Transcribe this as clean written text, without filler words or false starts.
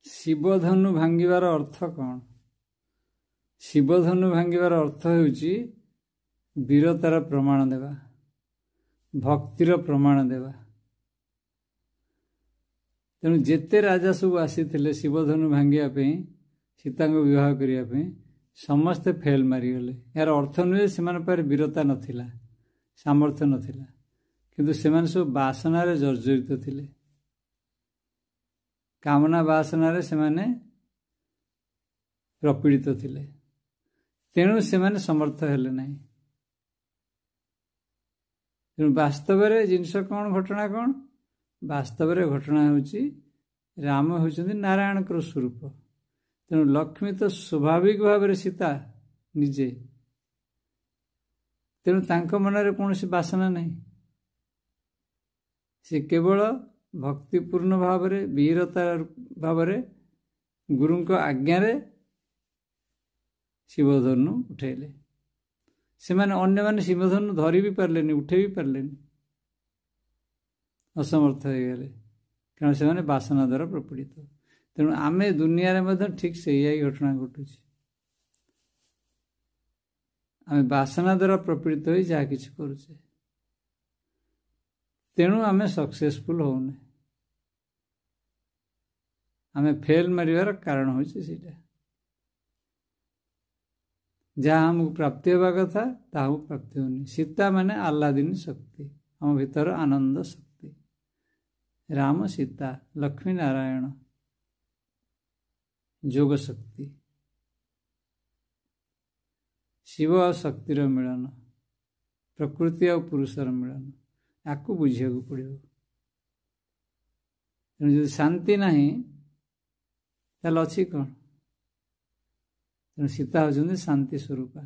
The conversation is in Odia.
ଶିବଧନୁ ଭାଙ୍ଗିବାର ଅର୍ଥ କ'ଣ? ଶିବଧନୁ ଭାଙ୍ଗିବାର ଅର୍ଥ ହେଉଛି ବୀରତାର ପ୍ରମାଣ ଦେବା, ଭକ୍ତିର ପ୍ରମାଣ ଦେବା। ତେଣୁ ଯେତେ ରାଜା ସବୁ ଆସିଥିଲେ ଶିବଧନୁ ଭାଙ୍ଗିବା ପାଇଁ, ସୀତାଙ୍କୁ ବିବାହ କରିବା ପାଇଁ, ସମସ୍ତେ ଫେଲ୍ ମାରିଗଲେ। ଏହାର ଅର୍ଥ ନୁହେଁ ସେମାନଙ୍କ ପାଖରେ ବୀରତା ନଥିଲା, ସାମର୍ଥ୍ୟ ନଥିଲା, କିନ୍ତୁ ସେମାନେ ସବୁ ବାସନାରେ ଜର୍ଜରିତ ଥିଲେ। କାମନା ବାସନାରେ ସେମାନେ ପ୍ରପୀଡ଼ିତ ଥିଲେ, ତେଣୁ ସେମାନେ ସମର୍ଥ ହେଲେ ନାହିଁ। ତେଣୁ ବାସ୍ତବରେ ଜିନିଷ କ'ଣ, ଘଟଣା କ'ଣ? ବାସ୍ତବରେ ଘଟଣା ହେଉଛି ରାମ ହେଉଛନ୍ତି ନାରାୟଣଙ୍କର ସ୍ୱରୂପ। ତେଣୁ ଲକ୍ଷ୍ମୀ ତ ସ୍ୱାଭାବିକ ଭାବରେ ସୀତା ନିଜେ, ତେଣୁ ତାଙ୍କ ମନରେ କୌଣସି ବାସନା ନାହିଁ। ସେ କେବଳ ଭକ୍ତିପୂର୍ଣ୍ଣ ଭାବରେ, ବୀରତା ଭାବରେ ଗୁରୁଙ୍କ ଆଜ୍ଞାରେ ଶିବଧନୁ ଉଠେଇଲେ। ସେମାନେ ଅନ୍ୟମାନେ ଶିବଧନୁ ଧରି ବି ପାରିଲେନି, ଉଠେଇ ବି ପାରିଲେନି, ଅସମର୍ଥ ହୋଇଗଲେ, କାରଣ ସେମାନେ ବାସନା ଦ୍ୱାରା ପ୍ରପୀଡ଼ିତ। ତେଣୁ ଆମେ ଦୁନିଆରେ ମଧ୍ୟ ଠିକ୍ ସେଇଆ ହିଁ ଘଟଣା ଘଟୁଛି। ଆମେ ବାସନା ଦ୍ୱାରା ପ୍ରପୀଡ଼ିତ ହୋଇ ଯାହା କିଛି କରୁଛେ, ତେଣୁ ଆମେ ସକ୍ସେସଫୁଲ୍ ହେଉନେ। ଆମେ ଫେଲ୍ ମାରିବାର କାରଣ ହେଉଛି ସେଇଟା। ଯାହା ଆମକୁ ପ୍ରାପ୍ତି ହେବା କଥା ତାହା ଆମକୁ ପ୍ରାପ୍ତି ହେଉନି। ସୀତା ମାନେ ଆହ୍ଲାଦିନୀ ଶକ୍ତି, ଆମ ଭିତର ଆନନ୍ଦ ଶକ୍ତି। ରାମ ସୀତା, ଲକ୍ଷ୍ମୀ ନାରାୟଣ, ଯୋଗ ଶକ୍ତି। ଶିବ ଆଉ ଶକ୍ତିର ମିଳନ, ପ୍ରକୃତି ଆଉ ପୁରୁଷର ମିଳନ, ଆକୁ ବୁଝିବାକୁ ପଡ଼ିବ। ତେଣୁ ଯଦି ଶାନ୍ତି ନାହିଁ ତାହେଲେ ଅଛି କ'ଣ? ତେଣୁ ସୀତା ହେଉଛନ୍ତି ଶାନ୍ତି ସ୍ୱରୂପା।